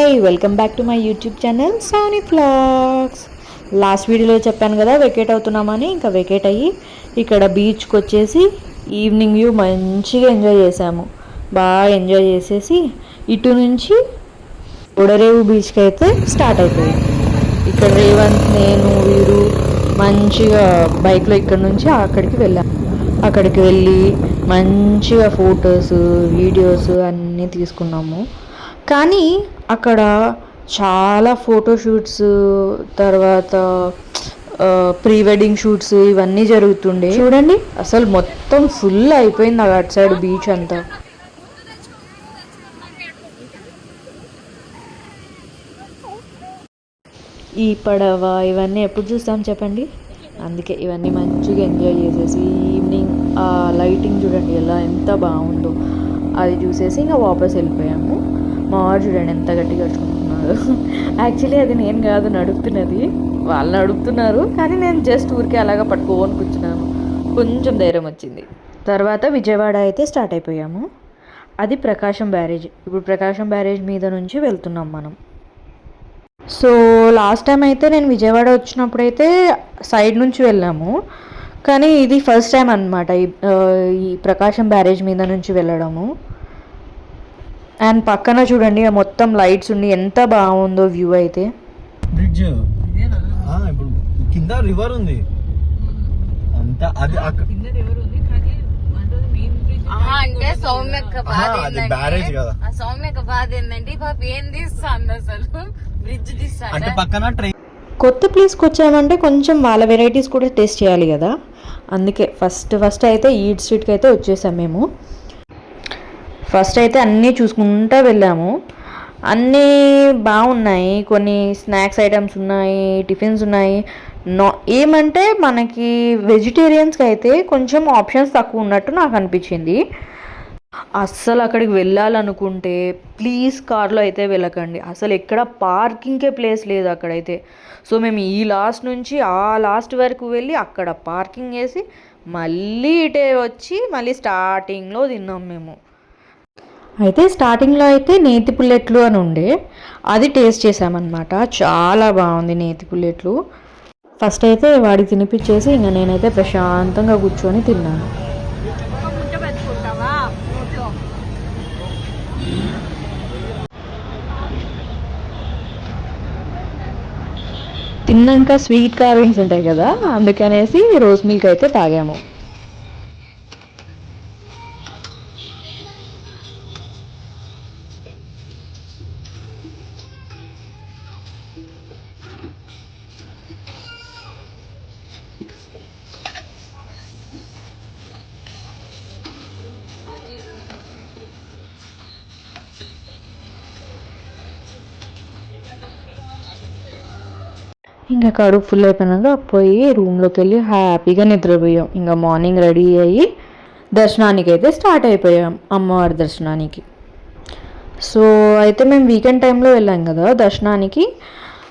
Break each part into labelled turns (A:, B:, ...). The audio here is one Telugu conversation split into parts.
A: Hi welcome back to my YouTube channel Soni vlogs. Last వీడియోలో చెప్పాను కదా వెకేట్ అవుతున్నామని. ఇంకా వెకేట్ అయ్యి ఇక్కడ బీచ్కి వచ్చేసి ఈవినింగ్ వ్యూ మంచిగా ఎంజాయ్ చేసాము. బాగా ఎంజాయ్ చేసేసి ఇటు నుంచి ఓడరేవు బీచ్కి అయితే స్టార్ట్ అయిపోయింది. ఇక్కడ రేవంత్, నేను, వీరు మంచిగా బైక్లో ఇక్కడ నుంచి అక్కడికి వెళ్ళాము. అక్కడికి వెళ్ళి మంచిగా ఫొటోస్, వీడియోస్ అన్నీ తీసుకున్నాము. కానీ అక్కడ చాలా ఫోటోషూట్స్, తర్వాత ప్రీ వెడ్డింగ్ షూట్స్ ఇవన్నీ జరుగుతుండే. చూడండి అసలు మొత్తం ఫుల్ అయిపోయింది అటు సైడ్ బీచ్ అంతా. ఈ పడవ ఇవన్నీ ఎప్పుడు చూస్తాం చెప్పండి. అందుకే ఇవన్నీ మంచిగా ఎంజాయ్ చేసేసి ఈవినింగ్ ఆ లైటింగ్ చూడండి ఎంత బాగుందో అది చూసేసి ఇంకా వాపస్ వెళ్ళిపోయాము. మా వారు చూడండి ఎంత గట్టిగా అరుచుకుంటున్నారు. యాక్చువల్లీ అది నేను కాదు నడుపుతున్నది, వాళ్ళు నడుపుతున్నారు. కానీ నేను జస్ట్ ఊరికే అలాగా పట్టుకోని కూర్చున్నాను. కొంచెం ధైర్యం వచ్చింది. తర్వాత విజయవాడ అయితే స్టార్ట్ అయిపోయాము. అది ప్రకాశం బ్యారేజ్. ఇప్పుడు ప్రకాశం బ్యారేజ్ మీద నుంచి వెళ్తున్నాం మనం. సో లాస్ట్ టైం అయితే నేను విజయవాడ వచ్చినప్పుడైతే సైడ్ నుంచి వెళ్ళాము. కానీ ఇది ఫస్ట్ టైం అనమాట ఈ ప్రకాశం బ్యారేజ్ మీద నుంచి వెళ్ళడము. అండ్ పక్కన చూడండి మొత్తం లైట్స్ ఉండి ఎంత బాగుందో వ్యూ అయితే.
B: బ్రిడ్జ్ ఇప్పుడు కింద రివర్ ఉంది అంతా. అది కింద రివర్ ఉంది కానీ అంటే సౌమ్యక బ్యారేజ్ కదా. సౌమ్యక బాధ ఏంటంటే పాప ఏం తీస్తాను అసలు బ్రిడ్జ్ తీస్తాను అంటే పక్కన ట్రైన్.
A: కొత్త ప్లేస్కి వచ్చామంటే కొంచెం వాళ్ళ వెరైటీస్ కూడా టేస్ట్ చేయాలి కదా. అందుకే ఫస్ట్ అయితే ఈట్ స్ట్రీట్కి అయితే వచ్చేసాం మేము. ఫస్ట్ అయితే అన్నీ చూసుకుంటూ వెళ్ళాము. అన్నీ బాగున్నాయి. కొన్ని స్నాక్స్ ఐటమ్స్ ఉన్నాయి, టిఫిన్స్ ఉన్నాయి. ఏమంటే మనకి వెజిటేరియన్స్కి అయితే కొంచెం ఆప్షన్స్ తక్కువ ఉన్నట్టు నాకు అనిపించింది. అస్సలు అక్కడికి వెళ్ళాలనుకుంటే ప్లీజ్ కార్లో అయితే వెళ్ళకండి. అసలు ఎక్కడ పార్కింగ్కే ప్లేస్ లేదు అక్కడైతే. సో మేము ఈ లాస్ట్ నుంచి ఆ లాస్ట్ వరకు వెళ్ళి అక్కడ పార్కింగ్ వేసి మళ్ళీ ఇటే వచ్చి మళ్ళీ స్టార్టింగ్లో తిన్నాం మేము. అయితే స్టార్టింగ్లో అయితే నేతి పుల్లెట్లు అని ఉండే, అది టేస్ట్ చేసామన్నమాట. చాలా బాగుంది నేతి పుల్లెట్లు. ఫస్ట్ అయితే వాడికి తినిపించేసి ఇంకా నేనైతే ప్రశాంతంగా కూర్చొని తిన్నాను. తిన్నాక స్వీట్ కార్వింగ్స్ ఉంటాయి కదా, అందుకనేసి రోజ్ మిల్క్ అయితే తాగాము. ఇంకా కడుపు ఫుల్ అయిపోయినాక పోయి రూమ్లోకి వెళ్ళి హ్యాపీగా నిద్రపోయాం. ఇంకా మార్నింగ్ రెడీ అయ్యి దర్శనానికి అయితే స్టార్ట్ అయిపోయాం, అమ్మవారి దర్శనానికి. సో అయితే మేము వీకెండ్ టైంలో వెళ్ళాం కదా దర్శనానికి.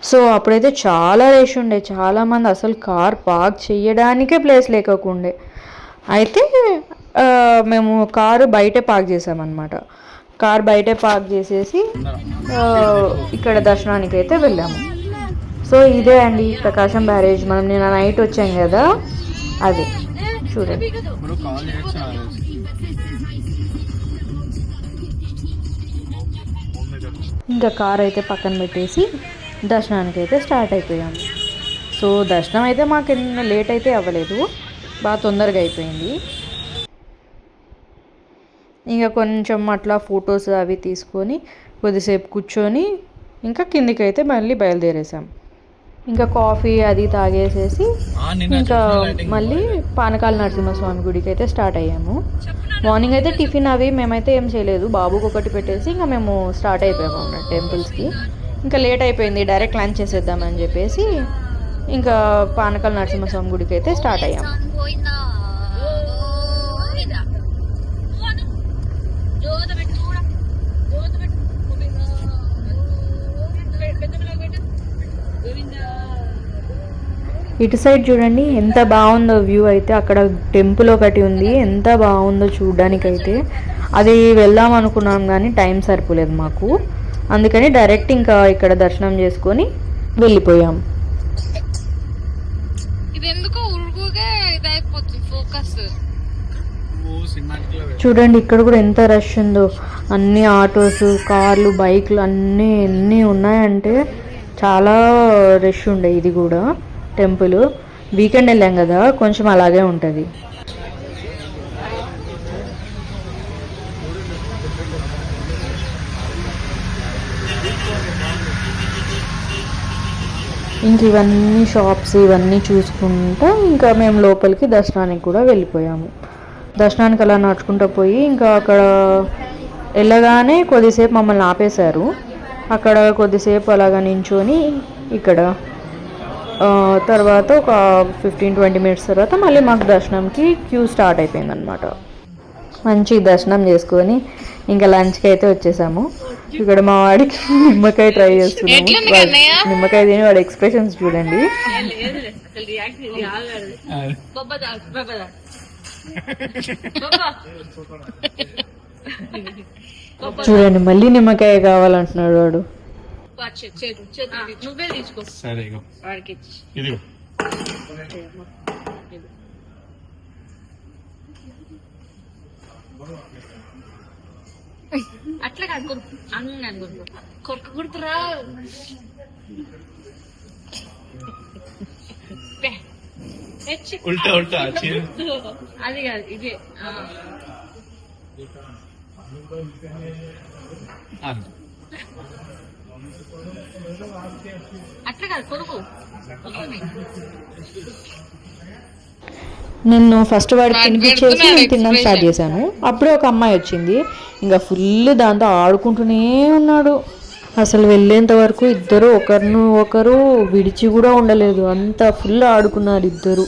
A: సో అప్పుడైతే చాలా రష్ ఉండే, చాలామంది అసలు కార్ పార్క్ చేయడానికే ప్లేస్ లేకుండే. అయితే మేము కారు బయటే పార్క్ చేసామన్నమాట. కార్ బయటే పార్క్ చేసేసి ఇక్కడ దర్శనానికి అయితే వెళ్ళాము. సో ఇదే అండి ప్రకాశం బ్యారేజ్. మనం నిన్న నైట్ వచ్చాం కదా, అదే చూడండి. ఇంకా కార్ అయితే పక్కన పెట్టేసి దర్శనానికి అయితే స్టార్ట్ అయిపోయాము. సో దర్శనం అయితే మాకు లేట్ అయితే అవ్వలేదు, బాగా తొందరగా అయిపోయింది. ఇంకా కొంచెం అట్లా ఫొటోస్ అవి తీసుకొని కొద్దిసేపు కూర్చొని ఇంకా కిందికి అయితే మళ్ళీ బయలుదేరేసాం. ఇంకా కాఫీ అది తాగేసేసి ఇంకా మళ్ళీ పానకాల నరసింహస్వామి గుడికి అయితే స్టార్ట్ అయ్యాము. మార్నింగ్ అయితే టిఫిన్ అవి మేమైతే ఏం చేయలేదు, బాబుకి ఒకటి పెట్టేసి ఇంకా మేము స్టార్ట్ అయిపోయాము అన్నమాట టెంపుల్స్కి. ఇంకా లేట్ అయిపోయింది, డైరెక్ట్ లంచ్ చేసేద్దామని చెప్పేసి ఇంకా పానకాల నరసింహస్వామి గుడికి అయితే స్టార్ట్ అయ్యాము. ఇటు సైడ్ చూడండి ఎంత బాగుందో వ్యూ అయితే. అక్కడ టెంపుల్ ఒకటి ఉంది, ఎంత బాగుందో చూడడానికైతే. అది వెళ్దాం అనుకున్నాం కానీ టైం సరిపోలేదు మాకు. అందుకని డైరెక్ట్ ఇంకా ఇక్కడ దర్శనం చేసుకొని వెళ్ళిపోయాం.
C: ఇది ఎందుకో ఉరుకుగా ఇదైపోతుంది ఫోకస్.
A: చూడండి ఇక్కడ కూడా ఎంత రష్ ఉందో, అన్ని ఆటోస్, కార్లు, బైక్లు ఎన్ని ఉన్నాయంటే చాలా రష్ ఉండే. ఇది కూడా టెంపుల్ వీకెండ్ వెళ్ళాం కదా, కొంచెం అలాగే ఉంటుంది. ఇంక ఇవన్నీ షాప్స్ ఇవన్నీ చూసుకుంటా ఇంకా మేము లోపలికి దర్శనానికి కూడా వెళ్ళిపోయాము. దర్శనానికి అలా నడుచుకుంటూ పోయి ఇంకా అక్కడ వెళ్ళగానే కొద్దిసేపు మమ్మల్ని ఆపేశారు. అక్కడ కొద్దిసేపు అలాగా నించొని ఇక్కడ తర్వాత ఒక 15-20 మినిట్స్ తర్వాత మళ్ళీ మాకు దర్శనంకి క్యూ స్టార్ట్ అయిపోయిందనమాట. మంచి దర్శనం చేసుకొని ఇంకా లంచ్కి అయితే వచ్చేసాము. ఇక్కడ మా వాడికి నిమ్మకాయ ట్రై చేస్తున్నాము. నిమ్మకాయ తిని వాడి ఎక్స్ప్రెషన్స్ చూడండి. చూడండి మళ్ళీ నిమ్మకాయ కావాలంటున్నాడు వాడు.
C: నువ్వే తీసుకో. అట్లా కాదు అనుకో కొరకు కుడుతురా.
B: ఉల్టా ఉల్టా
C: అది కాదు ఇదే. అట్లా కాదు కొరకు.
A: నేను ఫస్ట్ వాడికి తినిపించేసి నేను తినడం స్టార్ట్ చేశాను. అప్పుడే ఒక అమ్మాయి వచ్చింది, ఇంకా ఫుల్ దాంతో ఆడుకుంటూనే ఉన్నాడు. అసలు వెళ్ళేంత వరకు ఇద్దరు ఒకరు విడిచి కూడా ఉండలేదు, అంత ఫుల్ ఆడుకున్నారు ఇద్దరు.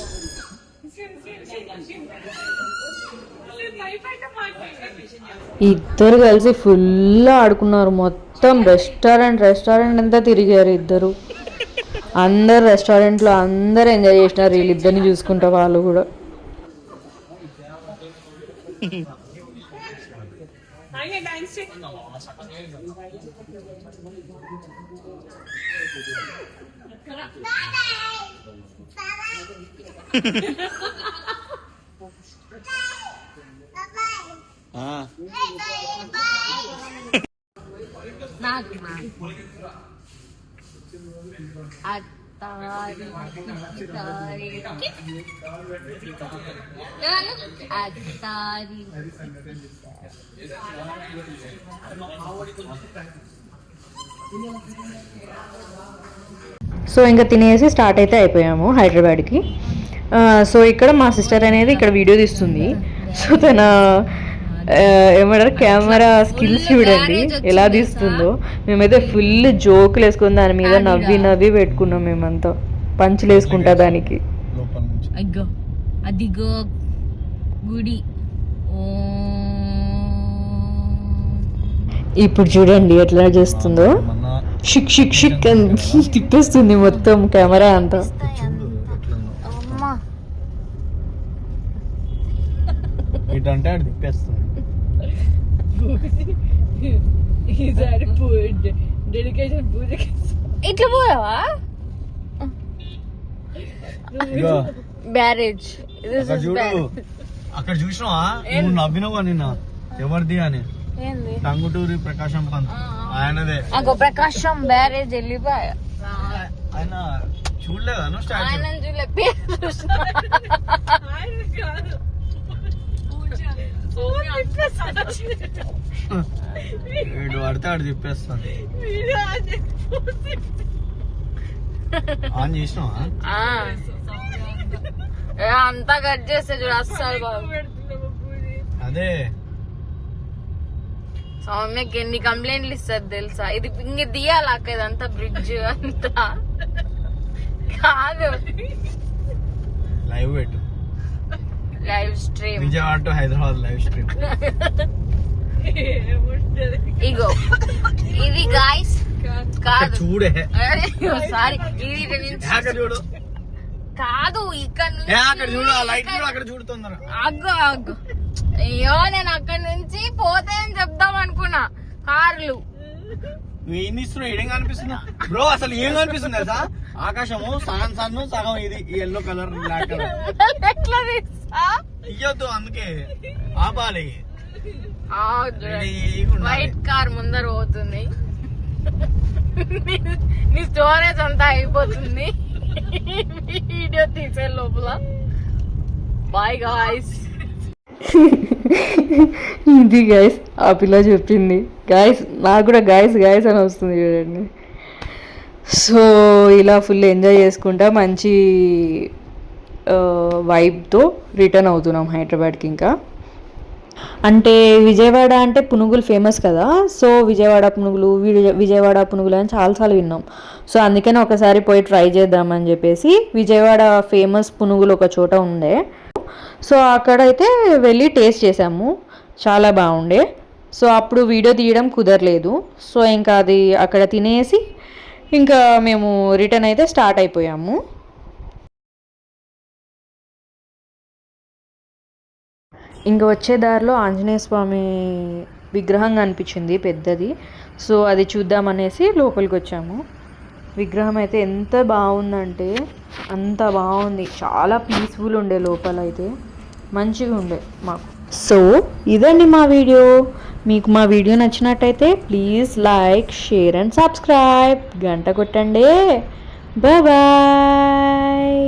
A: ఇద్దరు కలిసి ఫుల్ ఆడుకున్నారు. మొత్తం రెస్టారెంట్ అంతా తిరిగారు ఇద్దరు. అందరు రెస్టారెంట్లో అందరు ఎంజాయ్ చేసినారు వీళ్ళిద్దరిని చూసుకుంటా వాళ్ళు కూడా. సో ఇంకా తినేసి స్టార్ట్ అయితే అయిపోయాము హైదరాబాద్కి. సో ఇక్కడ మా సిస్టర్ అనేది ఇక్కడ వీడియో తీస్తుంది. సో తన ఏమంటారు కెమెరా స్కిల్స్ చూడండి ఎలా తీస్తుందో. మేమైతే ఫుల్ జోకులు వేసుకుని దాని మీద నవ్వి పెట్టుకున్నాం. మేమంతా పంచులు వేసుకుంటా దానికి.
C: అదిగో గుడి.
A: ఇప్పుడు చూడండి ఎట్లా చేస్తుందో, షిక్ షిక్ షిక్ అని తిప్పేస్తుంది మొత్తం కెమెరా అంతా.
B: ఇటంటే అది తిప్పేస్తుంది.
C: ఇట్లా పోయావా బ్యారేజ్?
B: అక్కడ చూసినావా నువ్వు నవ్వినవా నిన్న ఎవరిది అని? టంగుటూరి ప్రకాశం పంత్ ఆయనదే.
C: ప్రకాశం బ్యారేజ్ వెళ్ళిపోయా.
B: ఆయన చూడలేదా
C: ఆయన చూడలే.
B: వీడు పడితే ఆడు తిప్పేస్తాను. ఆన్ చేసినావా?
C: అంతా కట్ చేస్తే చూడు అస్సలు బాబు.
B: అదే
C: సౌమ్యకి ఎన్ని కంప్లైంట్లు ఇస్తారు తెలుసా? ఇది ఇంక తీయాలాక ఇదంతా బ్రిడ్జ్ అంతా కాదు.
B: లైవ్ పెట్టు,
C: live stream
B: Vijayawada to Hyderabad live stream.
C: ఇగో ఇది గాయ్స్ కాదు
B: చూడే.
C: సారీ ఇది
B: చూడు
C: కాదు ఇక్కడ
B: చూడు లైట్ అక్కడ చూడుతుందర.
C: అగ్గో అయ్యో నేను అక్కడ నుంచి పోతే అని చెప్దాం అనుకున్నా. కార్లు
B: నువ్వు ఏం తీస్తున్నావు? ఏం కనిపిస్తున్నా బ్రో? అసలు ఏం కనిపిస్తుంది తెలుసా? ఆకాశము సగం సన్ను సగం ఇది ఎల్లో కలర్ బ్లాక్ కలర్.
C: ఎట్లా తీస్తా?
B: ఇయ్యొద్దు, అందుకే ఆపాలి.
C: వైట్ కార్ ముందర పోతుంది, నీ స్టోరేజ్ అంతా అయిపోతుంది వీడియో తీసే లోపల. Bye guys.
A: ఇది గైస్ ఆ పిల్ల చెప్పింది. గైస్ నాకు కూడా గైస్ గైస్ అని వస్తుంది చూడండి. సో ఇలా ఫుల్ ఎంజాయ్ చేసుకుంటా మంచి వైబ్తో రిటర్న్ అవుతున్నాం హైదరాబాద్కి. ఇంకా అంటే విజయవాడ అంటే పునుగులు ఫేమస్ కదా, సో విజయవాడ పునుగులు విజయవాడ పునుగులు అని చాలాసార్లు విన్నాం. సో అందుకని ఒకసారి పోయి ట్రై చేద్దామని చెప్పేసి విజయవాడ ఫేమస్ పునుగులు ఒక చోట ఉండే, సో అక్కడైతే వెళ్ళి టేస్ట్ చేసాము, చాలా బాగుండే. సో అప్పుడు వీడియో తీయడం కుదరలేదు, సో ఇంకా అది అక్కడ తినేసి ఇంకా మేము రిటర్న్ అయితే స్టార్ట్ అయిపోయాము. ఇంకా వచ్చే దారిలో ఆంజనేయ స్వామి విగ్రహం కనిపించింది పెద్దది, సో అది చూద్దామనేసి లోపలికి వచ్చాము. విగ్రహం అయితే ఎంత బాగుందంటే అంత బాగుంది, చాలా పీస్ఫుల్ ఉండే లోపల అయితే, మంచిగా ఉండే మాకు. సో ఇదండి మా వీడియో. మీకు మా వీడియో నచ్చినట్టయితే please like, share and subscribe. గంట కొట్టండి. Bye bye.